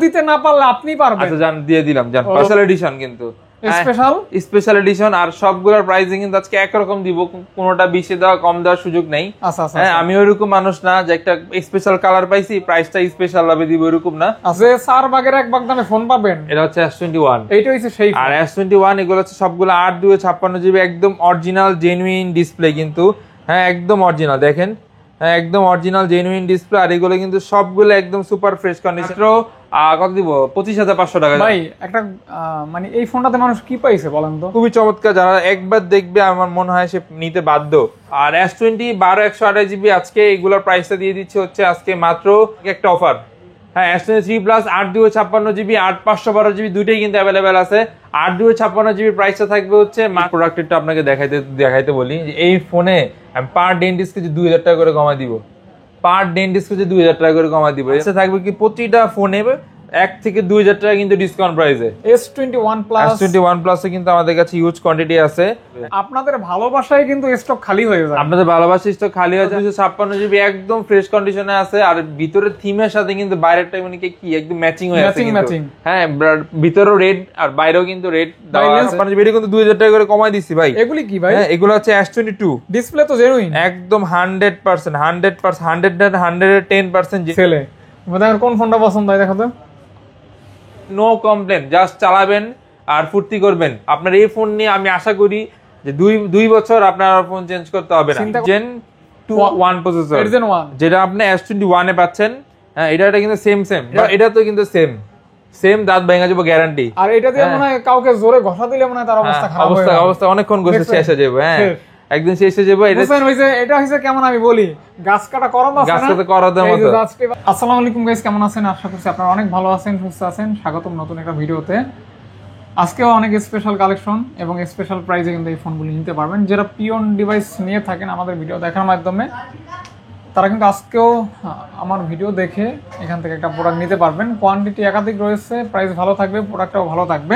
দিতে না পারলে আপনি পারবেন। আচ্ছা জান দিয়ে দিলাম জান, স্পেশাল এডিশন কিন্তু স্পেশাল এডিশন। আর সবগুলোর প্রাইসিং কিন্তু আজকে একরকম দিব, কোনোটা 20 দেওয়া কম দেওয়ার সুযোগ নেই। হ্যাঁ আমি ওইরকম মানুষ না যে একটা স্পেশাল কালার পাইছি প্রাইসটা স্পেশাল ভাবে দিব, ওইরকম না। আছে 4 ভাগের 1 ভাগ দামে ফোন পাবেন। এটা হচ্ছে S21, এইটা হচ্ছে সেই। আর S21 এগুলো হচ্ছে সবগুলো 8/256 GB একদম অরিজিনাল জেনুইন ডিসপ্লে কিন্তু। হ্যাঁ একদম অরিজিনাল, দেখেন হ্যাঁ একদম অরিজিনাল জেনুইন ডিসপ্লে। আর এগুলো কিন্তু সবগুলো একদম সুপার ফ্রেশ কন্ডিশন। কত দিব? 25,500 টাকা। ভাই একটা মানে এই ফোনটাতে মানুষ কি পাইছে বলেন তো? খুবই চমৎকার, যারা একবার দেখবে আমার মনে হয় সে নিতে বাধ্য। আর S20 12/128 GB আজকে এগুলোর প্রাইসটা দিয়ে দিচ্ছে হচ্ছে আজকে মাত্র একটা অফার। হ্যাঁ S23 প্লাস 8/256 GB 8/512 GB দুইটাই কিন্তু অ্যাভেলেবেল আছে। 8/256 GB প্রাইসটা থাকবে হচ্ছে প্রোডাক্টটা আপনাকে দেখাইতে বলি যে এই ফোনে আমি পার ডেন্টিস্টকে 2000 টাকা করে কমাই দিব, পার ডেন্টিস্টকে 2000 টাকা করে কমাই দিব। এসে থাকবে কি প্রতিটা ফোনে 1 থেকে 2000 টাকা কিন্তু ডিসকাউন্ট প্রাইসে। S21 প্লাসে কিন্তু আমাদের কাছে হিউজ কোয়ান্টিটি আছে। আপনাদের ভালোবাসায় কিন্তু স্টক খালি হয়ে যায়, আপনাদের ভালোবাসার স্টক খালি হয়ে যায়। 256 GB একদম ফ্রেশ কন্ডিশনে আছে। আর ভিতরের থিমের সাথে কিন্তু বাইরেরটা মানে কি একদম ম্যাচিং হয়ে আছে কিন্তু। হ্যাঁ ভিতরেও রেড আর বাইরেও কিন্তু রেড দেওয়া আছে। 56 GB কিন্তু 2000 টাকা করে কমাই দিছি ভাই। এগুলি কি ভাই? হ্যাঁ এগুলো হচ্ছে S22 ডিসপ্লে তো জেনুইন একদম 100% 110% ছেলে। আমাদের কোন ফোনটা পছন্দ হয় দেখো তো। নো কমপ্লেন, জাস্ট চালাবেন আর ফুর্তি করবেন। আপনার এই ফোন নিয়ে আমি আশা করি যে 2 বছর আপনার ফোন চেঞ্জ করতে হবে না। Gen 1 প্রসেসর যেটা আপনি S21 এ পাচ্ছেন। হ্যাঁ এটা কিন্তু সেম এটা তো কিন্তু সেম দাঁত ভেঙে যাবে গ্যারান্টি। আর এটা দিয়ে মনে হয় কাউকে জোরে ঘষা দিলে মনে হয় তার অবস্থা খারাপ হয়ে যাবে। অবস্থা অনেকক্ষণ ঘষে শেষ হয়ে যাবে। হ্যাঁ একদিন শেষ হয়ে যাবে। এটা হইছে কেমন আমি বলি, গাছ কাটা করদ আছে না, গাছ কাটা করদের মতো। আসসালামু আলাইকুম গাইস, কেমন আছেন? আশা করছি আপনারা অনেক ভালো আছেন, সুস্থ আছেন। স্বাগতম নতুন একটা ভিডিওতে। আজকেও অনেক স্পেশাল কালেকশন এবং স্পেশাল প্রাইসে কিন্তু এই ফোনগুলি নিতে পারবেন। যারা পিওন ডিভাইস নিয়ে থাকেন আমাদের ভিডিও দেখার মাধ্যমে, তারা কিন্তু আজকেও আমার ভিডিও দেখে এখান থেকে একটা প্রোডাক্ট নিতে পারবেন। কোয়ান্টিটি একাধিক রয়েছে, প্রাইস ভালো থাকবে, প্রোডাক্টটাও ভালো থাকবে।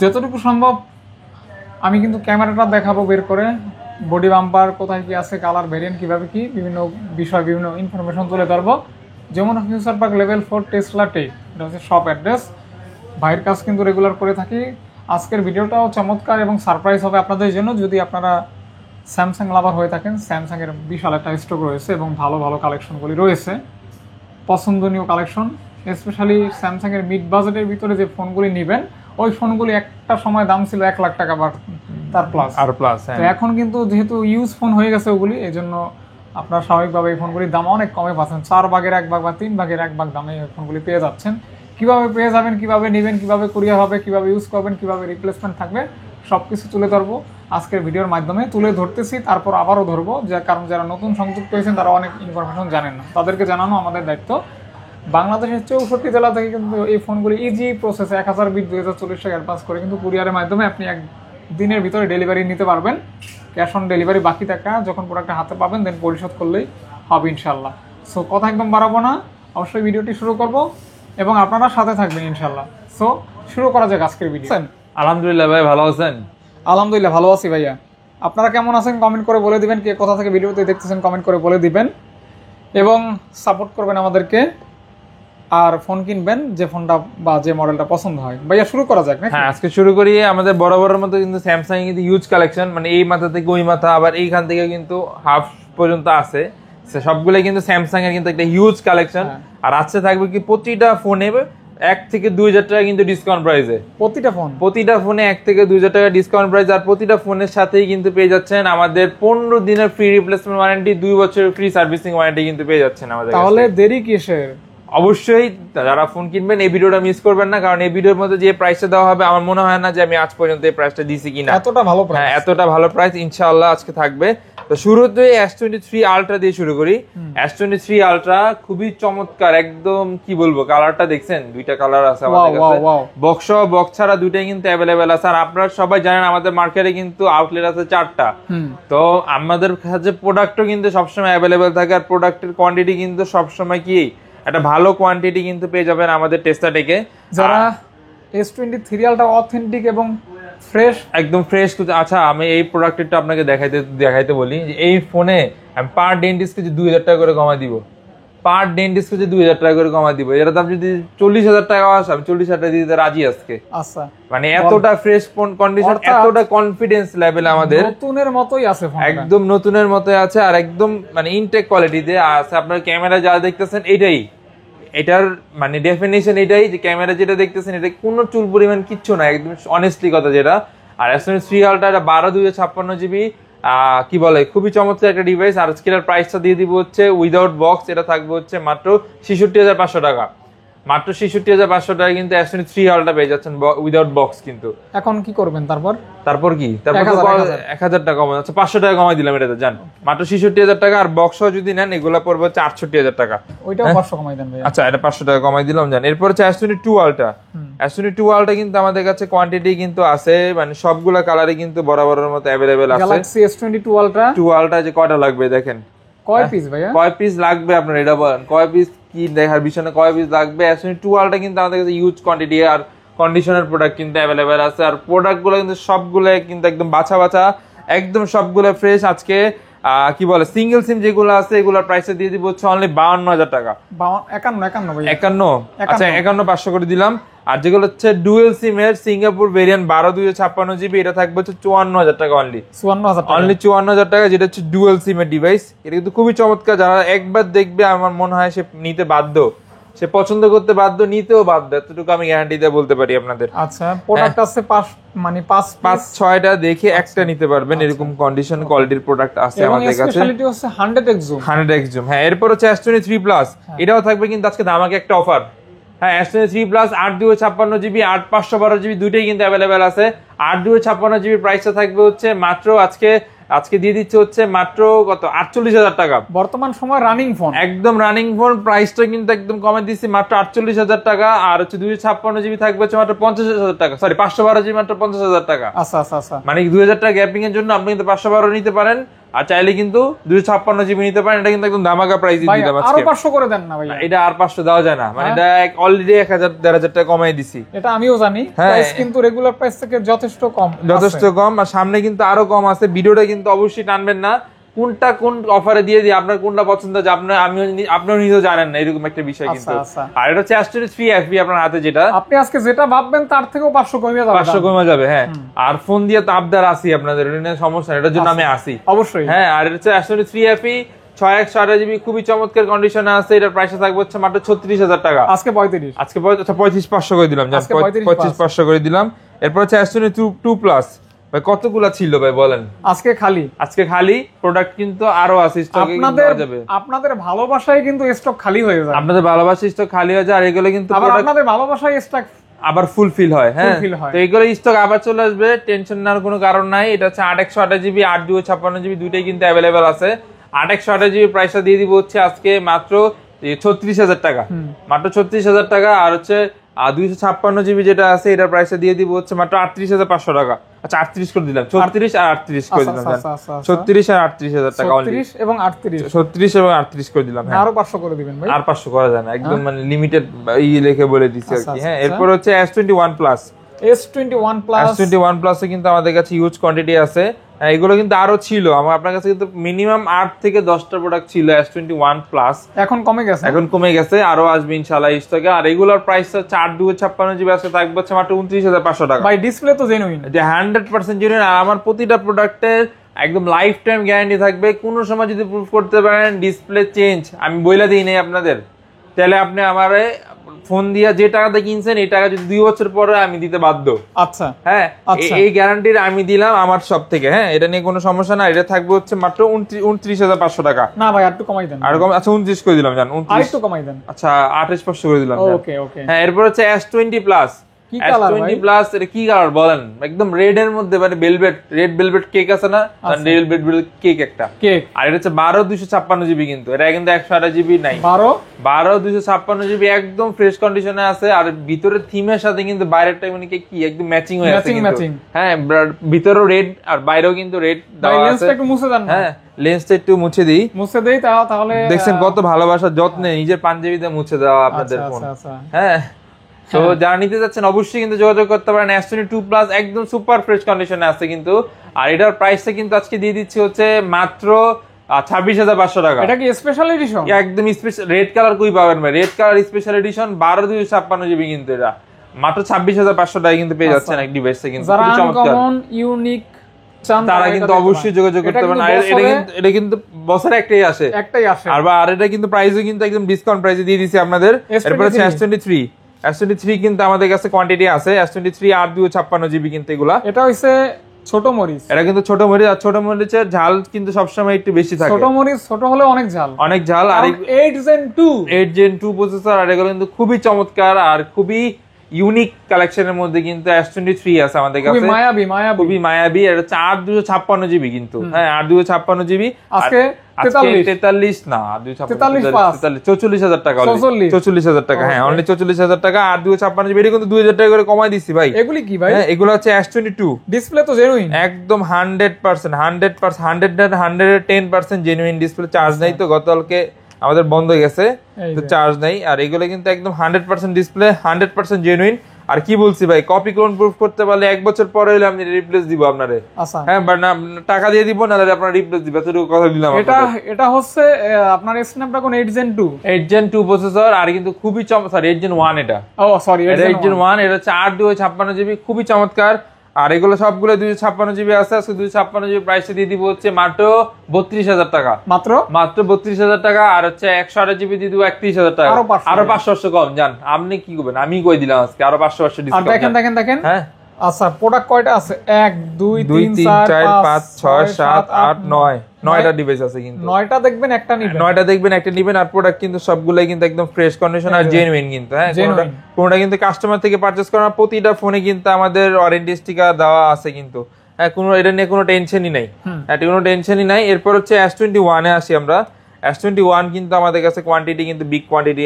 যতটুকু সম্ভব আমি কিন্তু ক্যামেরাটা দেখাবো বের করে, বডি বাম্পার কোথায় কি আছে, কালার ভেরিয়েন্ট কীভাবে কি বিভিন্ন বিষয় বিভিন্ন ইনফরমেশন তুলে ধরবো। যেমন future park level 4 Tesla tech, এটা হচ্ছে শপ অ্যাড্রেস। ভাইয়ের কাজ কিন্তু রেগুলার করে থাকি। আজকের ভিডিওটাও চমৎকার এবং সারপ্রাইজ হবে আপনাদের জন্য। যদি আপনারা স্যামসাং লাভার হয়ে থাকেন, স্যামসাংয়ের বিশাল একটা স্টক রয়েছে এবং ভালো ভালো কালেকশনগুলি রয়েছে, পছন্দনীয় কালেকশন। স্পেশালি স্যামসাংয়ের মিড বাজেটের ভিতরে যে ফোনগুলি নেবেন, ওই ফোনগুলি একটা সময় দাম ছিল 1 লাখ টাকা বা তার প্লাস। তো এখন কিন্তু যেহেতু ইউজ ফোন হয়ে গেছে ওগুলি, এই জন্য আপনার স্বাভাবিকভাবে এই ফোনগুলির দাম অনেক কমে পাচ্ছেন। 4 ভাগের 1 ভাগ বা 3 ভাগের 1 ভাগ দামে এই ফোনগুলি পেয়ে যাচ্ছেন। কিভাবে পেয়ে যাবেন, কিভাবে নেবেন, কিভাবে কুরিয়ার হবে, কিভাবে ইউজ করবেন, কিভাবে রিপ্লেসমেন্ট থাকবে, সবকিছু তুলে ধরবো আজকের ভিডিওর মাধ্যমে। তুলে ধরতেছি, তারপর আবারও ধরবো, কারণ যারা নতুন সংযুক্ত হয়েছেন তারা অনেক ইনফরমেশন জানেন না, তাদেরকে জানানো আমাদের দায়িত্ব। বাংলাদেশের 64 জেলা থেকে কিন্তু এই ফোনগুলি ইজি প্রসেসে 1000 বিট 2040 টাকা অ্যাডভান্স করে কিন্তু কুরিয়ারের মাধ্যমে আপনি 1 দিনের ভিতরে ডেলিভারি নিতে পারবেন। ক্যাশ অন ডেলিভারি, বাকি টাকা যখন প্রোডাক্টটা হাতে পাবেন দেন পরিশোধ করলেই হবে ইনশাল্লাহ। সো কথা একদম বাড়াবো না, অবশ্যই ভিডিওটি শুরু করব এবং আপনারা সাথে থাকবেন ইনশাল্লাহ। সো শুরু করা যাক আজকের ভিডিও। আলহামদুলিল্লাহ ভাই, ভালো আছেন? আলহামদুলিল্লাহ ভালো আছি ভাইয়া। আপনারা কেমন আছেন কমেন্ট করে বলে দিবেন, কে কোথা থেকে ভিডিওতে দেখতেছেন কমেন্ট করে বলে দিবেন এবং সাপোর্ট করবেন আমাদেরকে। আর ফোন কিনবেন যে ফোনটা বা যে মডেলটা পছন্দ হয়। ভাইয়া শুরু করা যাক। হ্যাঁ আজকে শুরু করি। আমাদের বরাবরের মতো কিন্তু স্যামসাং কিন্তু ইউজ কালেকশন, মানে এই মাথা থেকে ওই মাথা, আবার এইখান থেকে কিন্তু হাফ পর্যন্ত আছে, সবগুলো কিন্তু স্যামসাং এর কিন্তু একটা হিউজ কালেকশন। আর আজকে থাকবে কি প্রতিটা ফোনে 1 থেকে 2000 টাকা কিন্তু ডিসকাউন্ট প্রাইসে। প্রতিটা ফোনে 1 থেকে 2000 টাকা ডিসকাউন্ট প্রাইস। আর প্রতিটা ফোনের সাথেই কিন্তু পেয়ে যাচ্ছেন আমাদের 15 দিনের ফ্রি রিপ্লেসমেন্ট ওয়ারেন্টি, 2 বছরের ফ্রি সার্ভিসিং ওয়ারেন্টি কিন্তু পেয়ে যাচ্ছেন আমাদের। তাহলে দেরি কিসের? অবশ্যই যারা ফোন কিনবেন এই ভিডিওটা মিস করবেন না, কারণ এই ভিডিওর মধ্যে যে প্রাইসটা দেওয়া হবে আমার মনে হয় না যে আমি আজ পর্যন্ত এই প্রাইসটা দিছি কিনা। এতটা ভালো প্রাইস? হ্যাঁ এতটা ভালো প্রাইস ইনশাআল্লাহ আজকে থাকবে। তো শুরুতে S23 আলট্রা দিয়ে শুরু করি। S23 আলট্রা খুবই চমৎকার, একদম কি বলবো, কালারটা দেখছেন, দুইটা কালার আছে আমাদের কাছে, বক্স বক্স ছাড়া দুইটাই কিন্তু অ্যাভেলেবেল আছে। আর আপনারা সবাই জানেন আমাদের মার্কেটে কিন্তু আউটলেট আছে 4টা। তো আমাদের কাছে প্রোডাক্টও কিন্তু সবসময় অ্যাভেলেবেল থাকে, আর প্রোডাক্টের কোয়ান্টিটি কিন্তু সবসময় কি একটা ভালো কোয়ান্টিটি কিন্তু পেয়ে যাবেন আমাদের টেসলা টেকে। যারা S23 আলট্রা অথেন্টিক এবং ফ্রেশ, একদম ফ্রেশ। আচ্ছা আমি এই প্রোডাক্টটা আপনাকে দেখাইতে বলি যে এই ফোনে আমি পার ডেন্টিস্টকে 2000 টাকা করে কমাই দিব, পার ডেন ডিসপ্লে 2000 টাকা করে কমাই দিব। এর দাম যদি 40,000 টাকা আসে আমি 40,000 টাকা দিতে রাজি আজকে। আচ্ছা, মানে এতটা ফ্রেশ ফোন কন্ডিশন, এতটা কনফিডেন্স লেভেল আমাদের নতুনের মতোই আছে ফোনটা, একদম নতুনের মতোই আছে আর একদম মানে ইনটেক কোয়ালিটিতে আছে। আপনার ক্যামেরা যা দেখতেছেন এটাই, এটার মানে ডেফিনিশন এটাই যে ক্যামেরা যেটা দেখতেছেন এটা কোনো চুল পরিমাণ কিচ্ছু না, একদম অনেস্টলি কথা যেটা। আর S23 আলট্রা 12/256 GB কি বলে খুবই চমৎকার একটা ডিভাইস। আর আজকের প্রাইসটা দিয়ে দিব হচ্ছে উইদাউট বক্স, এটা থাকবে হচ্ছে মাত্র 66,500 টাকা। মাত্র 66,500 টাকা কিন্তু S23 আলট্রা পেয়ে যাচ্ছেন উইদাউট বক্স। কিন্তু এখন কি করবেন তারপর কি তারপর 1000 টাকা কমাই, আচ্ছা 500 টাকা কমাই দিলাম এটাতে জান, মাত্র 66,000 টাকা। আর বক্স যদি নেন এগুলা পড়বে হচ্ছে 68,000 টাকা। ওইটাও 500 কমাই দেন ভাই। আচ্ছা এটা 500 টাকা কমাই দিলাম জান। এরপর হচ্ছে S22 আলট্রা। S22 আলট্রা কিন্তু আমাদের কাছে কোয়ান্টিটি কিন্তু আছে, মানে সবগুলা কালারে কিন্তু বরাবরের মতো अवेलेबल আছে। Galaxy S22 আলট্রা 2 আলট্রা যে কয়টা লাগবে দেখেন, কয় পিস ভাইয়া, কয় পিস লাগবে আপনার এটা বলেন, কয় পিস কি দেখার বিষয় না, কয় পিস লাগবে। S22 আলট্রা কিন্তু আমাদের কাছে ইউজ কোয়ান্টিটি আর কন্ডিশনার প্রোডাক্ট কিন্তু अवेलेबल আছে। আর প্রোডাক্টগুলো কিন্তু সবগুলো কিন্তু একদম বাছা বাছা, একদম সবগুলো ফ্রেশ। আজকে কি বলে সিঙ্গেল সিম যেগুলো আছে এগুলোর প্রাইসে দিয়ে দিব হচ্ছে অনলি 52,000 টাকা। 51 ভাই, 51 আচ্ছা 51,500 করে দিলাম। আর যেগুলো হচ্ছে ডুয়েল সিম এর সিঙ্গাপুর ভেরিয়েন্ট 12/256 GB এটা থাকবে হচ্ছে 54,000 টাকা অনলি। 54,000 টাকা, অনলি 54,000 টাকা, যেটা হচ্ছে ডুয়েল সিম এর ডিভাইস। এটা কিন্তু খুবই চমৎকার, যারা একবার দেখবে আমার মনে হয় সে নিতে বাধ্য, সে পছন্দ করতে বাধ্য, নিতেও বাধ্য, এতটুকু আমি গ্যারান্টি দিয়ে বলতে পারি আপনাদের। আচ্ছা প্রোডাক্ট আছে 5-6টা দেখে একটা নিতে পারবেন, এরকম কন্ডিশন কোয়ালিটির প্রোডাক্ট আছে আমাদের কাছে। স্পেশালিটি হচ্ছে 100x জুম। 100x জুম, হ্যাঁ। এরপর হচ্ছে S23 প্লাস, এটাও থাকবে কিন্তু আজকে ধামাকে একটা অফার। হ্যাঁ S23 প্লাস 8/256 GB 8/512 GB দুইটাই কিন্তু अवेलेबल আছে। 8/256 GB প্রাইসটা থাকবে হচ্ছে মাত্র আজকে দিয়ে দিচ্ছে হচ্ছে মাত্র কত 48,000 টাকা। বর্তমান সময় রানিং ফোন, একদম রানিং ফোন, প্রাইসটা কিন্তু একদম কমে দিচ্ছি মাত্র 48,000 টাকা। আর হচ্ছে 256 GB থাকবে হচ্ছে মাত্র 50,000 টাকা, সরি 512 GB মাত্র 50,000 টাকা। আচ্ছা আচ্ছা আচ্ছা, মানে 2,000 টাকা গ্যাপিং এর জন্য আপনি কিন্তু 512 নিতে পারেন, আর চাইলে কিন্তু 256 GB নিতে পারেন। এটা কিন্তু একদম ধামাকা প্রাইস দিয়ে দিলাম আজকে। আরো 500 করে দেন না ভাই, এটা আর 500 দেওয়া যায় না, মানে এটা অলরেডি 1,000-1,500 টাকা কমাই দিছি। এটা আমিও জানি, প্রাইস কিন্তু রেগুলার প্রাইস থেকে যথেষ্ট কম। আর সামনে কিন্তু আরো কম আছে। ভিডিওটা কিন্তু অবশ্যই টানবেন না, কোনটা কোন অফারে দিয়ে দিই, আপনার কোনটা পছন্দ আছে আপনিও নিজেও জানেন না, এরকম একটা বিষয় কিন্তু। আর এটা হচ্ছে S23 FE আপনার হাতে, যেটা আপনি আজকে যেটা ভাববেন তার থেকেও 500 কমে যাবে, 500 কমে যাবে। হ্যাঁ, আর ফোন দিয়ে তো আপদার আসি আপনাদের, এটা নিয়ে সমস্যা নেই, এটার জন্য আমি আসি অবশ্যই। হ্যাঁ, আর এটা হচ্ছে S23 FE 6/128 GB খুবই চমৎকার কন্ডিশনে আছে। এটার প্রাইস থাকবে হচ্ছে মাত্র 36,000 টাকা। আজকে 35,500 করে দিলাম, 35,500 করে দিলাম। এরপর হচ্ছে S22 প্লাস ভাই কতগুলা ছিল ভাই বলেন? আজকে খালি প্রোডাক্ট কিন্তু আরো আছে স্টকে, আপনাদের ভালোবাসায় কিন্তু স্টক খালি হয়ে যায়, আপনাদের ভালোবাসায় স্টক খালি হয়ে যায়। আর এগুলো কিন্তু আপনাদের ভালোবাসায় স্টক আবার ফুলফিল হয়। হ্যাঁ, তো এগুলো স্টক আবার চলে আসবে, টেনশন নেওয়ার কোনো কারণ নাই। এটা হচ্ছে 8/128 GB 8/256 GB দুইটাই কিন্তু अवेलेबल আছে। 8/128 GB প্রাইসটা দিয়ে দিব হচ্ছে আজকে মাত্র 36,000 টাকা, মাত্র 36,000 টাকা। আর হচ্ছে 256 GB যেটা আছে এটার প্রাইসটা দিয়ে দিব হচ্ছে মাত্র 38,500 টাকা। আচ্ছা 38 করে দিলাম, 36 আর 38 করে দিলাম, 36 আর 38,000 টাকা অলরেডি, 36 এবং 38 এবং 38 করে দিলাম। আরো 500 করে দিবেন ভাই, আর 500 করা যায় না, একদম মানে লিমিটেড লিখে বলে দিচ্ছি আর কি। হ্যাঁ, এরপর হচ্ছে S21 প্লাস। S21 প্লাসে কিন্তু আমাদের কাছে ইউজ কোয়ান্টিটি আছে। এগুলো কিন্তু আরো ছিল, আপনার কাছে কিন্তু মিনিমাম 8 থেকে 10টা প্রোডাক্ট ছিল S21 প্লাস, এখন কমে গেছে, আরো আসবে ইনশাআল্লাহ স্টকে। আর রেগুলার প্রাইস হচ্ছে 8/256 GB আছে, থাকবে হচ্ছে মাত্র 29,500 টাকা। ভাই ডিসপ্লে তো জেনুইন, যে 100% জেনুইন। আর আমার প্রতিটা প্রোডাক্টের একদম লাইফ টাইম গ্যারান্টি থাকবে। কোনো সময় যদি প্রুফ করতে পারেন ডিসপ্লে চেঞ্জ, আমি বইলা দিই নাই আপনাদের, তাহলে আপনি আমারে ফোন দিয়া যে টাকাতে কিনছেন এই টাকা যদি 2 বছর পরে আমি দিতে বাধ্য। আচ্ছা হ্যাঁ, এই গ্যারান্টির আমি দিলাম আমার সব থেকে। হ্যাঁ, এটা নিয়ে কোনো সমস্যা না। এটা থাকবে হচ্ছে মাত্র 29,500 টাকা। না ভাই একটু কমাই দেন, আর কম, আচ্ছা 29 করে দিলাম জান, 29 আরেকটু কমাই দেন, আচ্ছা 28,500 করে দিলাম। ওকে। হ্যাঁ, এরপর হচ্ছে S20 প্লাস। S20 প্লাস এটা কি কালার বলেন? একদম রেড এর মধ্যে, মানে রেড ভেলভেট কেক আছে না, রেড ভেলভেট কেক একটা কেক। আর এটা হচ্ছে 12/256 GB, কিন্তু এটা কিন্তু 128 GB নাই, 12/256 GB একদম ফ্রেশ কন্ডিশনে আছে। আর ভিতরের থিমের সাথে কিন্তু বাইরেরটা মানে কি একদম ম্যাচিং হয়ে আছে কিন্তু। হ্যাঁ, ভিতরেও রেড আর বাইরেও কিন্তু রেড দেওয়া আছে। লেন্সটা একটু মুছে দেন। হ্যাঁ, লেন্সটা একটু মুছে দেই, তাহলে দেখছেন কত ভালোবাসা যত্নে নিজের পাঞ্জাবিতে মুছে দেওয়া আপনাদের ফোন। হ্যাঁ, তো যারা নিতে যাচ্ছেন অবশ্যই কিন্তু যোগাযোগ করতে পারেন। S22 প্লাস একদম সুপার ফ্রেশ কন্ডিশনে আছে কিন্তু। আর এটার প্রাইসটা কিন্তু আজকে দিয়ে দিচ্ছি হচ্ছে মাত্র আর 26,500 টাকা। এটা কি স্পেশাল এডিশন? একদম স্পেশাল, রেড কালার কই পাবেন ভাই, red colour special edition 12 GB কিন্তু এটা মাত্র 26,500 টাকায় কিন্তু পেয়ে যাচ্ছেন এক ডিভাইসে কিন্তু যারা খুবই চমৎকার। আনকমন ইউনিক চান তারা কিন্তু অবশ্যই যোগাযোগ করতে পারেন। এটা কিন্তু বছরে একটাই আসে। আর এটা কিন্তু প্রাইসও কিন্তু একদম ডিসকাউন্ট প্রাইসে দিয়ে দিছি আপনাদের। এরপর হচ্ছে S23 কিন্তু আমাদের কাছে কোয়ান্টিটি আছে। S23 8 জিবি কিন্তু এগুলা। এটা হইছে ছোট মরিচ। এটা কিন্তু ছোট মরিচ, আর ছোট মরিচের ঝাল কিন্তু সবসময় একটু বেশি থাকে। ছোট মরিচ ছোট হলে অনেক ঝাল, অনেক ঝাল। আর 8 Gen 2 প্রসেসর, আর এগুলো কিন্তু খুবই চমৎকার আর খুবই ইউনিক কালেকশনের মধ্যে কিন্তু S23 আছে আমাদের কাছে। খুবই মায়াবী। এটা 8 জিবি কিন্তু, হ্যাঁ 8 জিবি। আজকে 43 না 44,000 টাকা, 44,000 টাকা, হ্যাঁ অনলি 44,000 টাকা। 8 জিবি এটা কিন্তু 2,000 টাকা করে কমাই দিচ্ছি ভাই। এগুলি কি ভাই? হ্যাঁ এগুলো হচ্ছে S22 ডিসপ্লে তো জেনুইন একদম 110% জেনুইন ডিসপ্লে। চার্জ নাই তো, গতকালকে আমাদের বন্ধ হয়ে গেছে তো চার্জ নাই। আর এগুলো কিন্তু একদম 100% ডিসপ্লে, 100% জেনুইন। আর কি বলছি ভাই, কপি ক্লোন প্রুফ করতে পারলে 1 বছর পরে হলে আমি রিপ্লেস দিব আপনারে। হ্যাঁ বাট না টাকা দিয়ে দিব, না আপনারা রিপ্লেস দিবেন, এতটুকু কথা দিলাম। এটা হচ্ছে আপনার স্ন্যাপড্রাগন 8 Gen 2 প্রসেসর। আর কিন্তু খুবই চমৎকার 8 Gen 1 এটা। সরি 8 Gen 1 এটা হচ্ছে 8 জিবি, খুবই চমৎকার। আর এগুলো সবগুলো 256 জিবি আছে। আজকে 256 জিবি প্রাইসে দিয়ে দিব হচ্ছে মাত্র 32,000 টাকা, মাত্র 32,000 টাকা। আর হচ্ছে 128 জিবি দিয়ে দিব 31,000 টাকা, আরো 500 কম। জান আপনি কি করবেন, আমি কই দিলাম আজকে আরো 500 ডিসকাউন্ট। দেখেন হ্যাঁ আচ্ছা প্রোডাক্ট কয়টা আছে? 1 2 3 4 5 6 7 8 9 9টা ডিভাইস আছে কিন্তু 9টা দেখবেন একটা নিবেন। আর প্রোডাক্ট কিন্তু সবগুলাই কিন্তু একদম ফ্রেশ কন্ডিশন আর জেনুইন কিন্তু। হ্যাঁ কোনটা কিন্তু কাস্টমার থেকে পারচেজ করা, প্রতিটা ফোনে কিন্তু আমাদের ওয়ারেন্টি স্টিকার দেওয়া আছে কিন্তু। হ্যাঁ এটা নিয়ে কোনো টেনশনই নাই। এরপর হচ্ছে S21 এ আসি আমরা। S21 কিন্তু আমাদের কাছে কোয়ান্টিটি কিন্তু বিগ কোয়ান্টিটি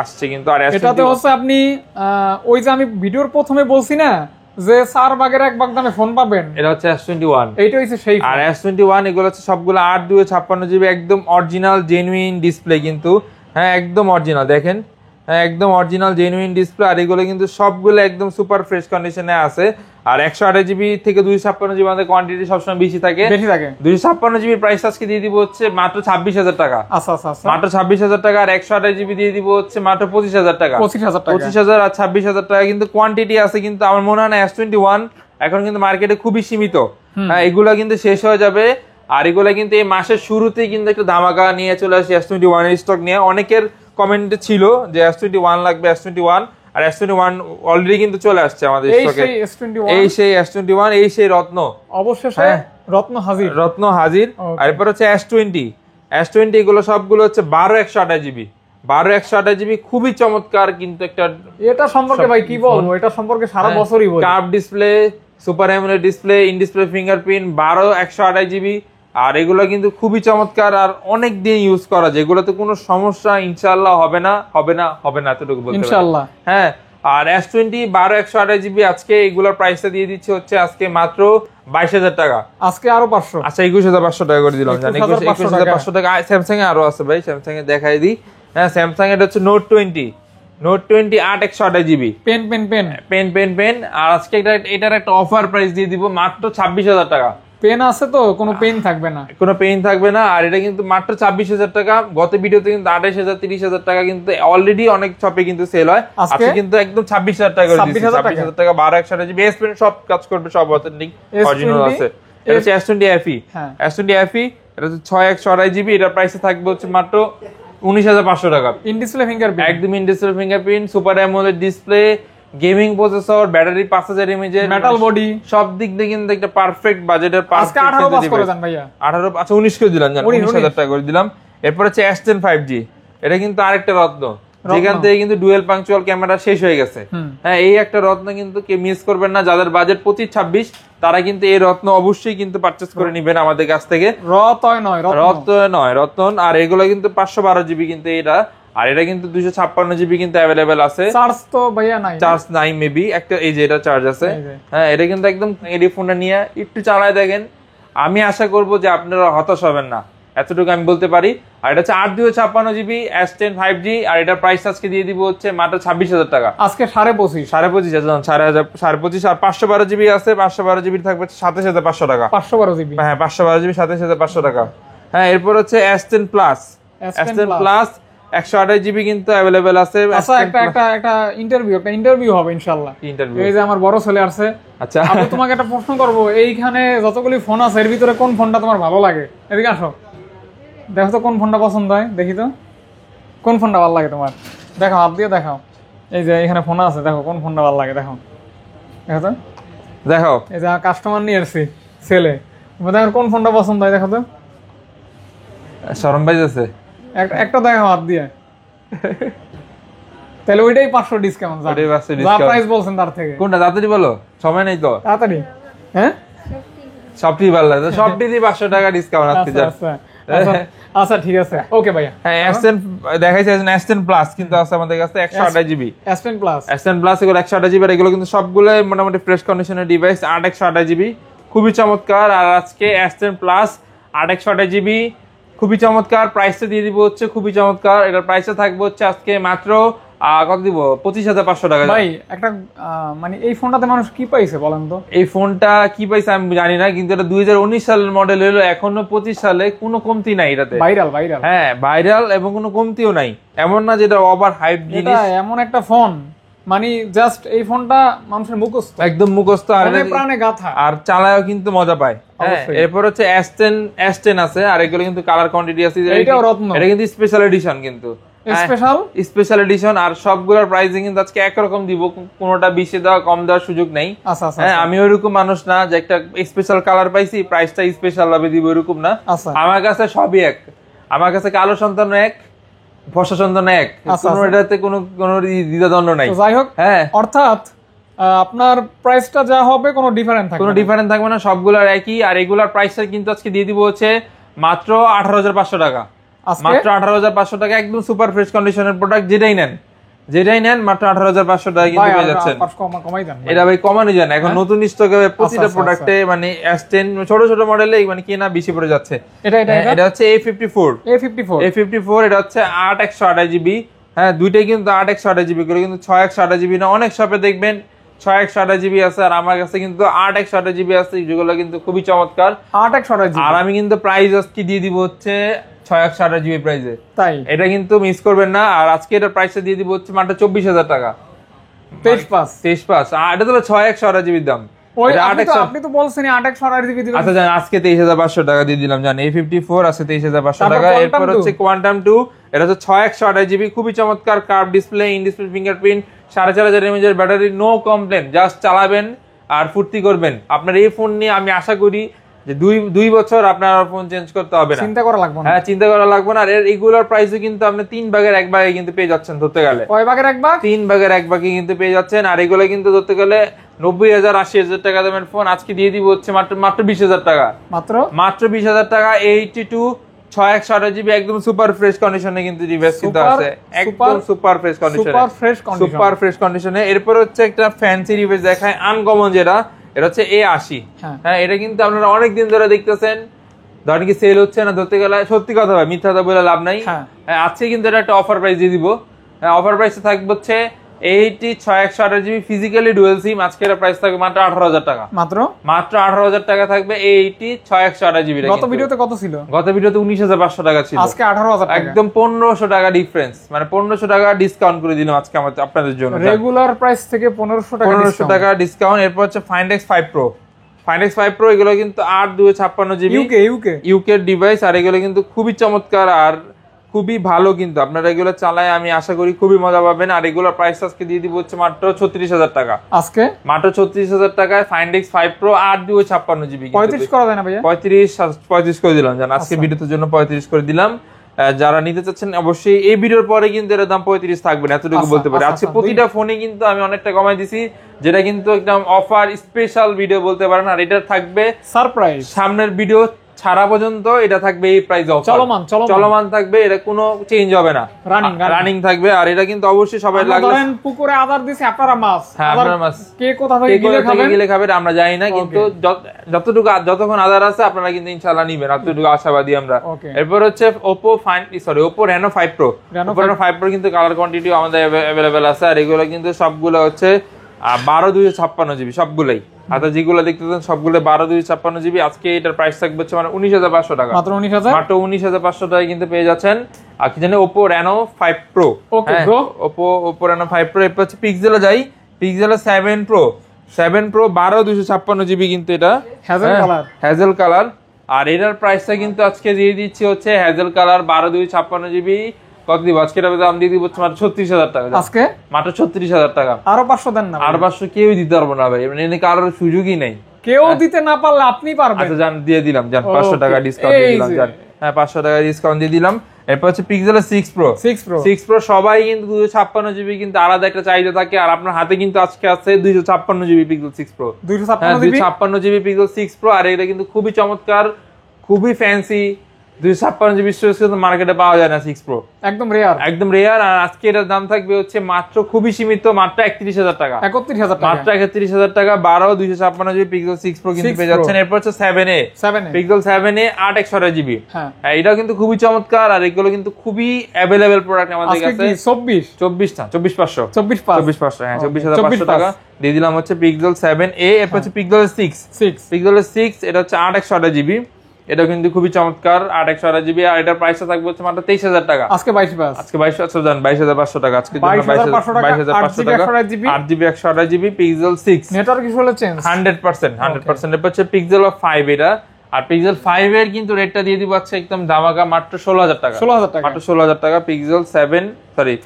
আসছে কিন্তু। আর এটাতে হচ্ছে আপনি ওই যে আমি ভিডিওর প্রথমে বলছি না যে 4 ভাগের 1 ভাগ দামে ফোন পাবেন, এটা হচ্ছে S21। এইটা হচ্ছে সেই। আর S21 এগুলো হচ্ছে সবগুলো 8 জিবি একদম অরিজিনাল জেনুইন ডিসপ্লে কিন্তু। হ্যাঁ একদম অরিজিনাল, দেখেন একদম অরিজিনাল জেনুইন ডিসপ্লে। আর এগুলো কিন্তু সবগুলো একদম সুপার ফ্রেশ কন্ডিশনে আছে। আর 128 জিবি থেকে 256 জিবি আমাদের কোয়ান্টিটি সবসময় বেশি থাকে। 256 জিবির প্রাইস আজকে দিয়ে দিব হচ্ছে মাত্র 26,000 টাকা। আচ্ছা মাত্র 26,000 টাকা। আর 128 জিবি দিয়ে দিব হচ্ছে মাত্র 25,000 টাকা। 25,000 আর 26,000 টাকা কিন্তু কোয়ান্টিটি আছে কিন্তু। আমার মনে হয় না S21 এখন কিন্তু মার্কেটে খুবই সীমিত। হ্যাঁ এগুলা কিন্তু শেষ হয়ে যাবে। আর এগুলা কিন্তু এই মাসের শুরুতেই কিন্তু একটা ধামাকা নিয়ে চলে আসে S21 এর স্টক নিয়ে। অনেকের কমেন্টে ছিল যে S21 লাগবে, S21। আর S21 অলরেডি কিন্তু চলে আসছে আমাদের স্টকে। এই সেই S21, এই সেই রত্ন, অবশেষে রত্ন হাজির। আর এরপর হচ্ছে S20 এগুলো সবগুলো হচ্ছে 128 জিবি, 128 জিবি, খুবই চমৎকার কিন্তু একটা। এটা সম্পর্কে ভাই কি বলবো, এটা সম্পর্কে সারা বছরই বলি। Curve display, super AMOLED display, in display fingerprint, 128 GB. আর এগুলো কিন্তু খুবই চমৎকার আর অনেক দিন ইউজ করা, যেগুলোতে কোনো সমস্যা ইনশাআল্লাহ হবে না এতটুকু বলতে ইনশাআল্লাহ। হ্যাঁ আর S20 128 জিবি আজকে এগুলোর প্রাইসটা দিয়ে দিচ্ছে হচ্ছে আজকে মাত্র 22,000 টাকা। আজকে আরো 500, আচ্ছা 21,500 টাকা করে দিলাম। জানি 21,500 টাকা। স্যামসাং এ আরো আছে ভাই, স্যামসাং এ দেখাই দিই। হ্যাঁ স্যামসাং এটা হচ্ছে নোট 20 8 জিবি পেন। আর আজকে এটার একটা অফার প্রাইস দিয়ে দিব মাত্র 26,000 টাকা। পেন আছে তো কোনো পেন থাকবে না। আর এটা কিন্তু মাত্র 26,000 টাকা। গত ভিডিওতে কিন্তু 28,000 30,000 টাকা কিন্তু অলরেডি অনেক শপে কিন্তু সেল হয়। আজকে কিন্তু একদম 26,000 টাকা করে দিচ্ছি। 26,000 টাকা 128 জিবি এস পেন, সব কাজ করবে, সব অথেন্টিক অরিজিনাল আছে। এটা হচ্ছে S20 FE। S20 FE এটা হচ্ছে 6128 জিবি। এটার প্রাইসে থাকবে হচ্ছে মাত্র 19,500 টাকা। ইন ডিসপ্লে ফিঙ্গারপ্রিন্ট, একদম in display fingerprint, super AMOLED display, gaming processor, battery 5000 mAh, metal body, সব দিক দিয়ে কিন্তু একটা পারফেক্ট বাজেটের পারফেক্ট। 18 পাস করে দেন ভাইয়া। 18 আচ্ছা 19 করে দিলাম, জান 19,000 টাকা করে দিলাম। এরপর হচ্ছে S10 5G। এটা কিন্তু আরেকটা রত্ন, যেখান থেকে কিন্তু ডুয়েল পাঞ্চুয়াল ক্যামেরা শেষ হয়ে গেছে। হ্যাঁ এই একটা রত্ন কিন্তু কে মিস করবেন না। যাদের বাজেট 25-26 তারা কিন্তু এই রত্ন অবশ্যই কিন্তু পারচেজ করে নেবেন আমাদের কাছ থেকে। রত্ন। আর এগুলো কিন্তু 512 জিবি কিন্তু এটা। আর এটা কিন্তু 256 জিবি কিন্তু अवेलेबल আছে। চার্জ তো ভাইয়া নাই, চার্জ নাই মেবি একটা, এই যে এটা চার্জ আছে। হ্যাঁ এটা কিন্তু একদম এই ফোনটা নিয়ে একটু চালায় দেখেন, আমি আশা করব যে আপনারা হতাশ হবেন না, এতটুকু আমি বলতে পারি। আর এটা হচ্ছে 8 জিবি S10 5G। আর এটার প্রাইস আজকে দিয়ে দিব হচ্ছে মাত্র 26,000 টাকা। আজকে 25,500 আর 512 জিবি আছে। 512 জিবি থাকবে 27,500 টাকা। 512 জিবি, হ্যাঁ 512 জিবি 27,500 টাকা। হ্যাঁ এরপর হচ্ছে S10 plus, S10 plus 128 GB কিন্তু अवेलेबल আছে। আচ্ছা একটা ইন্টারভিউ হবে ইনশাআল্লাহ। ইন্টারভিউ এই যে আমার বড় ছেলে আছে, আচ্ছা আমি তোমাকে একটা প্রশ্ন করব, এইখানে যতগুলি ফোন আছে এর ভিতরে কোন ফোনটা তোমার ভালো লাগে? এদিকে আসো, দেখো তো কোন ফোনটা পছন্দ হয়, দেখি তো কোন ফোনটা ভালো লাগে তোমার। দেখাও, হাত দিয়ে দেখাও। এই যে এখানে ফোন আছে, দেখো কোন ফোনটা ভালো লাগে, দেখো দেখো তো। দেখো এই যে কাস্টমার নিয়ে এসেছি ছেলে, দেখো কোন ফোনটা পছন্দ হয়, দেখো তো। শরম পাইতেছে একটা দেখাও হাত দিয়ে। তাহলে ওইটাই 500 ডিসকাউন্ট, ওইটাই 500 যা discount। প্রাইস বলছেন তার থেকে। কোনটা তাড়াতাড়ি বলো, সময় নেই তো। তাড়াতাড়ি। হ্যাঁ সবটি ভালো লাগে, সবটি দিয়ে 500 টাকা ডিসকাউন্ট আসছে। আচ্ছা ঠিক আছে, ওকে ভাইয়া। হ্যাঁ S10 দেখাইছে, S10 প্লাস কিন্তু আছে আমাদের কাছে 128 GB. S10 plus, S10 plus এগুলো 128 জিবি, আর এগুলো কিন্তু সবগুলো মোটামুটি ফ্রেশ কন্ডিশনের ডিভাইস। 8 128 জিবি খুবই চমৎকার। আর আজকে S10 প্লাস 8 128 জিবি খুবই চমৎকার, প্রাইসটা দিয়ে দিব হচ্ছে খুবই চমৎকার। এটার প্রাইসটা থাকবে হচ্ছে আজকে মাত্র কত দিব, 25,500 টাকা। ভাই একটা মানে এই ফোনটাতে মানুষ কি পাইছে বলেন তো? এই ফোনটা কি পাইছে আমি জানি না, কিন্তু এটা 2019 সালের মডেল হলো, এখনো 25 সালে কোনো কমতি নাই এটাতে। ভাইরাল হ্যাঁ ভাইরাল, এবং কোনো কমতিও নাই, এমন না যেটা ওভার হাইপ জিনিস। এটা এমন একটা ফোন, মানে জাস্ট এই ফোনটা মানুষের মুখস্থ, একদম মুখস্থ, আর মনে প্রাণে গাথা, আর চালায়ও কিন্তু মজা পায়। হ্যাঁ অবশ্যই। এরপর হচ্ছে S10 আছে, আর এগুলো কিন্তু কালার কোয়ান্টিটি আছে। এটাও রত্ন, এটা কিন্তু স্পেশাল এডিশন, কিন্তু স্পেশাল এডিশন। আর সবগুলোর প্রাইসিং কিন্তু আজকে একরকম দিব, কোনোটা বেশি দেওয়া কম দেওয়ার সুযোগ নেই। হ্যাঁ আমি ওইরকম মানুষ না যে একটা স্পেশাল কালার পাইছি প্রাইসটা স্পেশাল ভাবে দিব, এরকম না। আমার কাছে সবই এক, আমার কাছে কালো সন্তান এক, ফর্সা সন্তান এক, কোনো এটাতে কোনো দ্বিধাদ্বন্দ্ব নাই। যাই হোক, হ্যাঁ অর্থাৎ আপনার প্রাইসটা যা হবে কোনো ডিফারেন্ট থাকবে, কোনো ডিফারেন্ট থাকবে না, সবগুলোর একই। আর রেগুলার প্রাইসটা কিন্তু আজকে দিয়ে দিব হচ্ছে মাত্র 18,500 টাকা, মাত্র 18,500 টাকা, একদম সুপার ফ্রেশ কন্ডিশনের প্রোডাক্ট। যেটাই নেন মাত্র 18,500 টাকা কিন্তু পেয়ে যাচ্ছেন। এটা ভাই কমানো যায় না, এখন নতুন স্টকে প্রতিটা প্রোডাক্টে মানে S10 ছোট ছোট মডেলে মানে কেনা বেশি পড়ে যাচ্ছে। এটা হচ্ছে A54, এটা হচ্ছে 8 128 জিবি। হ্যাঁ দুইটাই কিন্তু 8 128 জিবি করে, কিন্তু 6 128 জিবি না। অনেক শপে দেখবেন 6 128 জিবি আছে, আর আমার কাছে কিন্তু 8 128 জিবি আছে, যেগুলো কিন্তু খুবই চমৎকার। 8 128 জিবি, আর আমি কিন্তু প্রাইস আজকে দিয়ে দিব হচ্ছে 6 128 জিবি প্রাইসে, তাই এটা কিন্তু মিস করবেন না। আর আজকে এটার প্রাইসটা দিয়ে দিব হচ্ছে মাত্র 24,000 টাকা, 23 আর এটা তো 6 128 জিবির দাম। আপনি তো বলছেন 8 128 জিবি দিবেন। আচ্ছা জান, আজকে 23,500 টাকা দিয়ে দিলাম জান। A54 আছে 23,500 টাকা। এরপর হচ্ছে কোয়ান্টাম 2, এটা হচ্ছে 6 128 জিবি, খুবই চমৎকার, curve display, in display fingerprint, 4,500 mAh এর ব্যাটারি, নো কমপ্লেন, জাস্ট চালাবেন আর ফুর্তি করবেন। আপনার এই ফোন নিয়ে আমি আশা করি যে 2 বছর আপনার ফোন চেঞ্জ করতে হবে না, চিন্তা করা লাগবে না। হ্যাঁ চিন্তা করা লাগবে না। আর এর রেগুলার প্রাইসে কিন্তু আপনি 3 ভাগের 1 ভাগে কিন্তু পেয়ে যাচ্ছেন ধরতে গেলে। কয় ভাগের 1 ভাগ? 3 ভাগের 1 ভাগে কিন্তু পেয়ে যাচ্ছেন। আর এগুলো কিন্তু ধরতে গেলে 90,000 80,000 টাকা দামের ফোন আজকে দিয়ে দিব হচ্ছে মাত্র 20,000 টাকা, মাত্র 20,000 টাকা। 82 6 128 জিবি একদম সুপার ফ্রেশ কন্ডিশনে কিন্তু ডিভাইস কিন্তু আছে, একদম সুপার ফ্রেশ কন্ডিশনে। এরপর হচ্ছে একটা ফ্যান্সি ডিভাইস দেখায়, আনকমন, যেটা এটা হচ্ছে A80। হ্যাঁ এটা কিন্তু আপনারা অনেকদিন ধরে দেখতেছেন, ধরেন কি সেল হচ্ছে না, ধরতে গেলে সত্যি কথা ভাই, মিথ্যা কথা বলে লাভ নাই। হ্যাঁ আজকে কিন্তু এটা একটা অফার প্রাইস দিয়ে দিব। হ্যাঁ অফার প্রাইসে থাকবে হচ্ছে 80 6 128 জিবি ফিজিক্যালি ডুয়াল সিম, আজকে এর প্রাইস থাকবে মাত্র 18,000 টাকা, মাত্র 18,000 টাকা থাকবে 80 6 128 জিবি। গত ভিডিওতে কত ছিল? গত ভিডিওতে 19,500 টাকা ছিল, আজকে 18,000 টাকা, একদম 1,500 টাকা ডিফারেন্স, মানে 1,500 টাকা ডিসকাউন্ট করে দিলাম আজকে আপনাদের জন্য। রেগুলার প্রাইস থেকে 1,500 টাকা ডিসকাউন্ট। এরপর হচ্ছে Find X5 Pro, এগুলো কিন্তু 8 256 জিবি ইউকে ডিভাইস, আর এগুলো কিন্তু খুবই চমৎকার আর খুবই ভালো, কিন্তু আপনারা এগুলো চালায় আমি আশা করি খুবই মজা পাবেন। আর এগুলোর প্রাইস আজকে দিয়ে দিব হচ্ছে মাত্র 36,000 টাকা, আজকে মাত্র 36,000 টাকায় Find X5 Pro 8 256 জিবি। 35 করা যায় না ভাইয়া? 35 করে দিলাম জান, আজকে ভিডিওর জন্য 35 করে দিলাম। যারা নিতে চাচ্ছেন অবশ্যই এই ভিডিওর পরে কিন্তু এর দাম 35 থাকবে না, এতটুকু বলতে পারি। আজকে প্রতিটা ফোনে কিন্তু আমি অনেকটা কমাই দিছি, যেটা কিন্তু একদম অফার স্পেশাল ভিডিও বলতে পারেন। আর এটা থাকবে সারপ্রাইজ, সামনের ভিডিও ছাড়া পর্যন্ত এটা থাকবে এই প্রাইস অফার, চলমান থাকবে, এটা কোনো চেঞ্জ হবে না, রানিং থাকবে। আর এটা কিন্তু অবশ্যই সবাই লাগবে, ধরেন পুকুরে আদার দিছি, আপনারা মাছ, হ্যাঁ আপনারা মাছ কে কোথা থেকে গিলে খাবেন আমরা জানি না, কিন্তু যতক্ষণ আদার আছে আপনারা কিন্তু ইনশাআল্লাহ নিবেন, এতটুকু আশাবাদী আমরা। এরপর হচ্ছে Oppo Reno 5 Pro, কিন্তু কালার কোয়ান্টিটি আমাদের अवेलेबल আছে। আর এগুলো কিন্তু সবগুলো হচ্ছে 12 256 জিবি, সবগুলাই আচ্ছা যেগুলো দেখতেছেন সবগুলো 12/256 GB। আজকে এটার প্রাইস থাকবে হচ্ছে মানে 19,500 টাকা, মাত্র 19,000, মাত্র 19,500 টাকায় কিন্তু পেয়ে যাচ্ছেন। আর কি জানি Oppo Reno 5 Pro। Okay bro, Oppo Reno 5 Pro। এরপর হচ্ছে পিক্সেলে যাই, পিক্সেলে 7 Pro 12/256 GB কিন্তু এটা হ্যাজেল কালার। আর এটার প্রাইসটা কিন্তু আজকে দিয়ে দিচ্ছি হচ্ছে হ্যাজেল কালার 12/256 GB। কত দিব আজকে? এটা দাম দিয়ে দিব মাত্র 36,000 টাকা, আজকে মাত্র 36,000 টাকা। আরো 500 দেন না, আর 500 কেউই দিতে পারবো না ভাই, মানে এনে কারোর সুযোগই নেই। কেউ দিতে না পারলে আপনি পারবেন। আচ্ছা জান দিয়ে দিলাম, জান 500 টাকা ডিসকাউন্ট দিয়ে দিলাম, জান হ্যাঁ 500 টাকা ডিসকাউন্ট দিয়ে দিলাম। এরপর হচ্ছে পিক্সেলের 6 Pro সবাই কিন্তু 256 GB কিন্তু আলাদা একটা চাহিদা থাকে, আর আপনার হাতে কিন্তু আজকে আছে 256 GB pixel 6 Pro, 256 GB pixel 6 Pro। আর এটা কিন্তু খুবই চমৎকার, খুবই ফ্যান্সি। 256 GB স্টোরেজ কিন্তু মার্কেটে পাওয়া যায় না 6 Pro, একদম রেয়ার, একদম রেয়ার। আর আজকে এটার দাম থাকবে হচ্ছে মাত্র খুবই সীমিত, মাত্র 31,000 টাকা, 31,000 টাকা, মাত্র 31,000 টাকা। 256 GB পিক্সেল 6 Pro কিন্তু পেয়ে যাচ্ছেন। এরপর হচ্ছে 7A পিক্সেল 7A 8/128 GB। হ্যাঁ এটাও কিন্তু খুবই চমৎকার, আর এগুলো কিন্তু খুবই অ্যাভেলেবেল প্রোডাক্ট আমাদের কাছে। 24,500 হ্যাঁ 24,500 টাকা দিয়ে দিলাম হচ্ছে পিক্সেল 7A। এরপর হচ্ছে পিক্সেল 6 এটা হচ্ছে 8/128 GB। এটা কিন্তু খুবই চমৎকার 8/128 GB। আর এটার প্রাইসটা থাকবে হচ্ছে মাত্র 23,000 টাকা, আজকে 22,500 জান 22,500 টাকা, আজকে 22,500 টাকা 8GB 128GB pixel 6। Network issue হলে চেঞ্জ 100%। এরপর হচ্ছে পিক্সেল 5 এটা। আর পিক্সেল 5 এর কিন্তু রেটটা দিয়ে দিব আজকে একদম ধামাকা, মাত্র 16,000 টাকা, মাত্র 16,000 টাকা পিক্সেল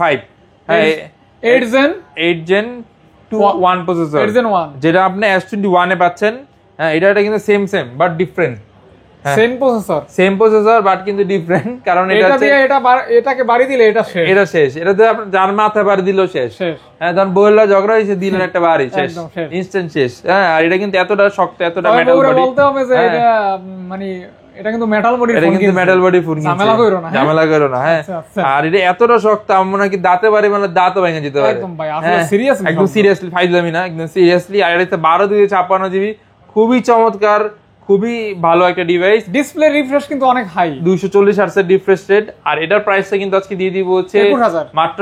5। হ্যাঁ 8 Gen 1 প্রসেসর, যেটা আপনি S21 এ পাচ্ছেন। হ্যাঁ এটা কিন্তু same but different, same processor but কিন্তু ডিফারেন্ট, কারণ এটাকে বাড়ি দিলে এটা শেষ, এটাতে আপনি যার মাথায় বাড়ি দিলেও শেষ। হ্যাঁ তখন বললা ঝগড়া হয়েছে, দিলেন একটা বাড়ি শেষ, ইনস্ট্যান্ট শেষ। হ্যাঁ আর এটা কিন্তু এতটা শক্ত, এতটা মেটাল বডি, বলতে হবে যে এটা মানে এটা কিন্তু মেটাল বডি, এটা কিন্তু মেটাল বডি ফোন, ঝামেলা করো না। হ্যাঁ আর এটা এতটা শক্ত আমার নাকি দাঁতে পারে, মানে দাঁতও ভেঙে যেতে পারে। একদম ভাই আসলে সিরিয়াসলি, একদম সিরিয়াসলি, ফাইজলামি না, একদম সিরিয়াসলি। আর এটা 12/256 GB, খুবই চমৎকার, খুবই ভালো একটা ডিভাইস। ডিসপ্লে রিফ্রেশ কিন্তু অনেক হাই, 240 Hz এর রিফ্রেশ রেট। আর এটার প্রাইসটা কিন্তু আজকে দিয়ে দিব হচ্ছে মাত্র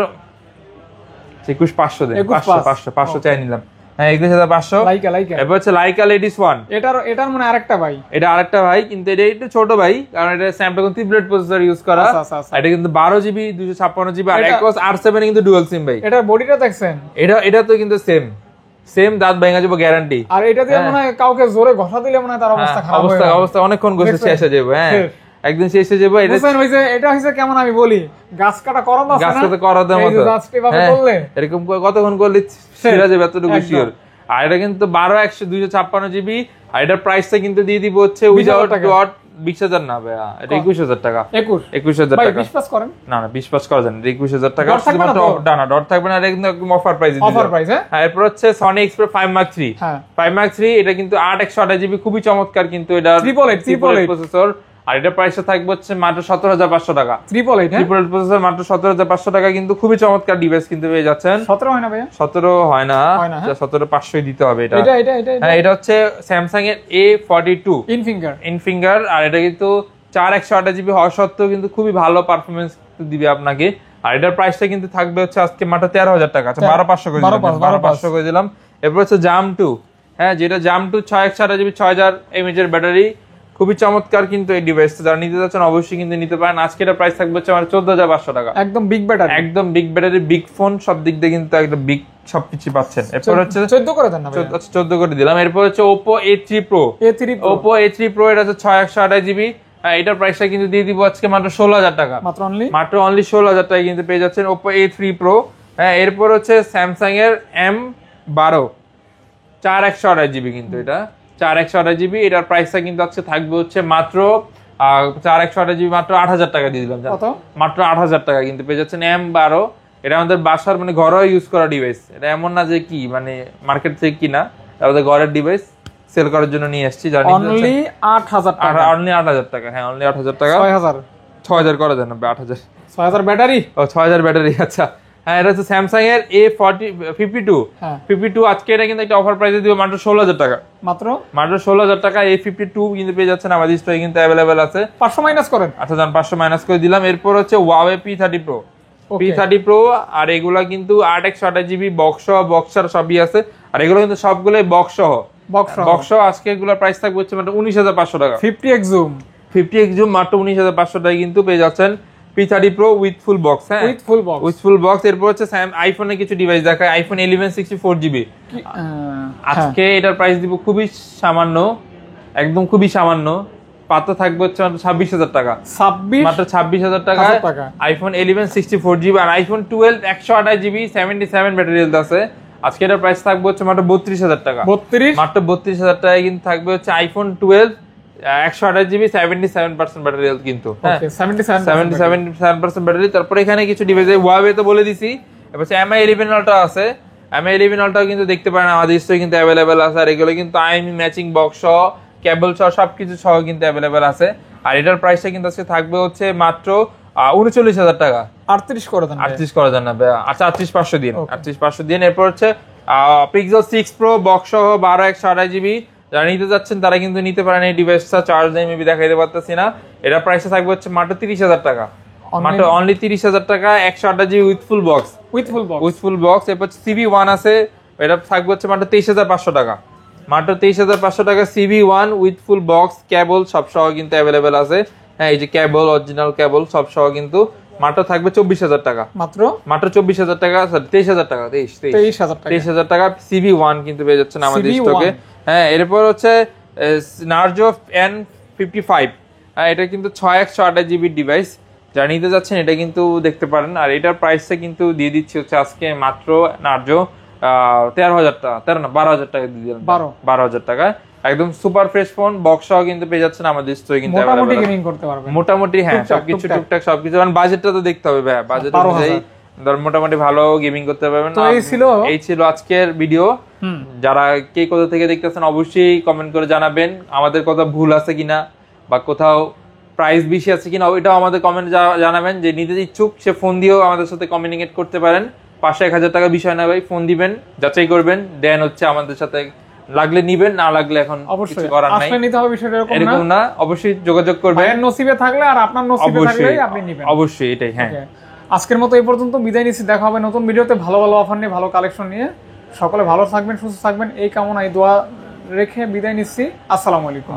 21,500 দেন, 500 চাই নিলাম। হ্যাঁ 21,500। এবার হচ্ছে লাইকা লেডিস 1, এটার মানে আরেকটা ভাই, এটা আরেকটা ভাই, কিন্তু এটা একটু ছোট ভাই, কারণ এটা স্ন্যাপড্রাগন 3 প্রসেসর ইউজ করা। এটা কিন্তু 12GB 256GB আর Aquos R7 কিন্তু ডুয়াল সিম ভাই। এটার বডিটা দেখছেন, এটা তো কিন্তু সেম দাঁত ভেঙে যাবে গ্যারান্টি। আর এটা দিয়ে মনে হয় কাউকে জোরে ঘষা দিলে মনে হয় তার অবস্থা খারাপ হয়ে যাবে, অবস্থা অনেকক্ষণ ঘষে শেষ হয়ে যাবে। হ্যাঁ একদম শেষ হয়ে যাবে। এটা হইছে কেমন আমি বলি, গাছ কাটা করার মতো, গাছ কাটা করার মতো, এরকম কতক্ষণ করলে ছিড়া যাবে এতটুকু শিওর। আর এটা কিন্তু 12/256GB। আর এটার প্রাইসটা কিন্তু দিয়ে দিব হচ্ছে উইদাউট ডট 20,000 না ভাই, এটা 21,000 টাকা, 21,000 টাকা। 20 করেন না 20 করা যাবে না, 21,000 টাকা শুধুমাত্র ডট থাকবে না, এটা কিন্তু একদম অফার প্রাইসে দিলাম। হ্যাঁ এরপর হচ্ছে Sony Xperia 5 Mark 3। 5 Mark 3 এটা কিন্তু 8/128GB, খুবই চমৎকার কিন্তু এটা ট্রিপল প্রসেসর। আর এটা প্রাইসটা থাকবে হচ্ছে মাত্র 17,500 টাকা, ট্রিপল প্রসেসর মাত্র 17,500 টাকা, কিন্তু খুবই চমৎকার ডিভাইস কিন্তু পেয়ে যাচ্ছেন। 17 হয় না ভাই, 17 হয় না, 17,500 দিতে হবে এটা। হ্যাঁ এটা হচ্ছে Samsung এর A42 ইনফিঙ্গার। আর এটা কিন্তু 4/128GB হওয়া সত্ত্বেও কিন্তু খুবই ভালো পারফরমেন্স দিবে আপনাকে। আর এটার প্রাইসটা কিন্তু থাকবে হচ্ছে আজকে মাত্র 13,000 টাকা, আচ্ছা 12,500 করে দিলাম, 12,500 করে দিলাম। এরপর হচ্ছে জাম 2, হ্যাঁ যেটা জাম 2 6/128GB 6000 mAh এর ব্যাটারি, খুবই চমৎকার কিন্তু এই ডিভাইসটা, যারা নিতে যাচ্ছেন অবশ্যই কিন্তু নিতে পারেন। আজকে এটা প্রাইস থাকবে হচ্ছে আমার 14,500 টাকা, একদম বিগ ব্যাটারি, বিগ ফোন, সব দিক দিয়ে কিন্তু একদম বিগ সবকিছু পাচ্ছেন। এরপর হচ্ছে 14 করে দেন না ভাই, 14 করে দিলাম। এরপর হচ্ছে Oppo A3 Pro, Oppo A3 Pro এটা হচ্ছে 6/128GB। এটার প্রাইসটা কিন্তু দিয়ে দিব আজকে মাত্র 16,000 টাকা, মাত্র অনলি 16,000 টাকায় কিন্তু পেয়ে যাচ্ছেন Oppo A3 Pro। হ্যাঁ এরপর হচ্ছে Samsung এর M12 4/128GB, কিন্তু এটা 4/128GB। এটার প্রাইসটা কিন্তু আজকে থাকবে হচ্ছে মাত্র 4/128GB মাত্র 8,000 টাকা দিয়ে দিলাম, মাত্র 8,000 টাকা কিন্তু পেয়ে যাচ্ছেন M12। এটা আমাদের বাসার মানে ঘরোয়া ইউজ করা ডিভাইস, এটা এমন না যে কি মানে মার্কেট থেকে কিনা, আমাদের ঘরের ডিভাইস সেল করার জন্য নিয়ে আসছি। অনলি 8,000 টাকা, হ্যাঁ অনলি 8,000 টাকা, 6,000 করা যায় না, 8,000, 6,000 ব্যাটারি, ও 6,000 ব্যাটারি, আচ্ছা। হ্যাঁ এটা হচ্ছে Samsung এর A52 আজকে এটা কিন্তু একটা অফার প্রাইসে দিব মাত্র 16,000 টাকা, মাত্র 16,000 টাকা। A52 কিন্তু পেয়ে যাচ্ছেন আমাদের স্টোরে, কিন্তু अवेलेबल আছে। 500 মাইনাস করেন, আচ্ছা জান 500 মাইনাস করে দিলাম। এরপর হচ্ছে Huawei P30 Pro, আর এগুলা কিন্তু 8/128GB বক্সার সবই আছে, আর এগুলো কিন্তু সবগুলোই বক্স সহ, বক্স আজকে এগুলোর প্রাইস থাকবে হচ্ছে মাত্র 19500 টাকা। 50x জুম 50x জুম মাত্র 19500 টাকায় কিন্তু পেয়ে যাচ্ছেন P30 Pro with full box. হ্যাঁ উইথ ফুল বক্স। এরপর হচ্ছে আইফোনে কিছু ডিভাইস দেখায়, আইফোন 11 64GB। আজকে এটার প্রাইস দিব খুবই সামান্য, একদম খুবই সামান্য, পাতা থাকবে হচ্ছে মাত্র 26000 টাকা। মাত্র 26000 টাকা আইফোন 11 64GB আর আইফোন 12 128GB 77 ব্যাটারি হেলথ আছে। আজকে এটার প্রাইস থাকবে হচ্ছে মাত্র 32000 টাকা। মাত্র 32000 টাকায় কিন্তু থাকবে হচ্ছে আইফোন 12 128GB 77% ব্যাটারি হেলথ কিন্তু। হ্যাঁ 77% ব্যাটারি। তারপর এখানে কিছু ডিভাইস Huawei তো বলে দিছি। এবার Mi 11 Ultra আছে, Mi 11 Ultra কিন্তু দেখতে পারেন আমাদের স্টোরে কিন্তু अवेलेबल আছে। আর এগুলো কিন্তু আইএমই ম্যাচিং বক্স সহ, কেবল সহ সবকিছু সহ কিন্তু अवेलेबल আছে। আর এটার প্রাইসটা কিন্তু আজকে থাকবে হচ্ছে মাত্র 39000 টাকা। 38 করে দেন না ভাই, আচ্ছা 38500 দিন, 38500 দিন। এরপর হচ্ছে Pixel 6 Pro বক্স সহ 12 128GB যারা নিতে যাচ্ছেন তারা কিন্তু নিতে পারেন এই ডিভাইসটা। চার্জ নেই মেবি দেখাইতে পারতেছি না। এটা প্রাইসটা থাকবে হচ্ছে মাত্র 30000 টাকা। মাত্র অনলি 30000 টাকা 128GB উইথ ফুল বক্স। এরপর CB1 আছে, এটা থাকবে হচ্ছে মাত্র 23500 টাকা। মাত্র 23500 টাকা CB1 উইথ ফুল বক্স, কেবল সব সহ কিন্তু अवेलेबल আছে। হ্যাঁ এই যে কেবল, অরিজিনাল কেবল সব সহ কিন্তু মাত্র থাকবে 24000 টাকা। মাত্র 24000 টাকা, 23000 টাকা, 23000 টাকা CB1 কিন্তু পেয়ে যাচ্ছেন আমাদের স্টকে। হ্যাঁ এরপর হচ্ছে Narzo N55, এটা কিন্তু 6128GB ডিভাইস। যারা নিতে যাচ্ছেন এটা কিন্তু দেখতে পারেন। আর এটার প্রাইসটা কিন্তু দিয়ে দিচ্ছি হচ্ছে আজকে মাত্র Narzo 13000 টাকা, 12000 টাকা দিয়ে দিলাম, 12000 টাকা। একদম সুপার ফ্রেশ ফোন, বক্স সহ কিন্তু পেয়ে যাচ্ছেন আমাদের স্টোরে কিন্তু মোটামুটি গেমিং করতে পারবেন। মোটামুটি হ্যাঁ সবকিছু টুকটাক সবকিছু, কারণ বাজেটটা তো দেখতে হবে ভাই, বাজেট অনুযায়ী মোটামুটি ভালো গেমিং করতে পারবেন। তো এই ছিল আজকের ভিডিও। যারা কে কোথা থেকে দেখতেছেন অবশ্যই কমেন্ট করে জানাবেন আমাদের কথা ভুল আছে কিনা বা কোথাও প্রাইস বেশি আছে কিনা, ওইটাও আমাদের কমেন্টে জানাবেন। যে নিতে ইচ্ছুক সে ফোন দিয়েও আমাদের সাথে কমিউনিকেট করতে পারেন। 500-1000 টাকা বিষয় না ভাই, ফোন দিবেন, যাচাই করবেন, দেন হচ্ছে আমাদের সাথে লাগলে নিবেন, না লাগলে এখন কিছু করার নাই। আসলে নিতে হবে বিষয়টা এরকম না, অবশ্যই যোগাযোগ করবেন। ভাইয়ের নসিবে থাকলে আর আপনার নসিবে থাকলে আপনি নিবেন, অবশ্যই এটাই। হ্যাঁ আজকের মতো এই পর্যন্ত, বিদায় নিচ্ছি। দেখা হবে নতুন ভিডিওতে ভালো ভালো অফার নিয়ে, ভালো কালেকশন নিয়ে। সকলে ভালো থাকবেন, সুস্থ থাকবেন, এই কামনা এই দোয়া রেখে বিদায় নিচ্ছি। আসসালামু আলাইকুম।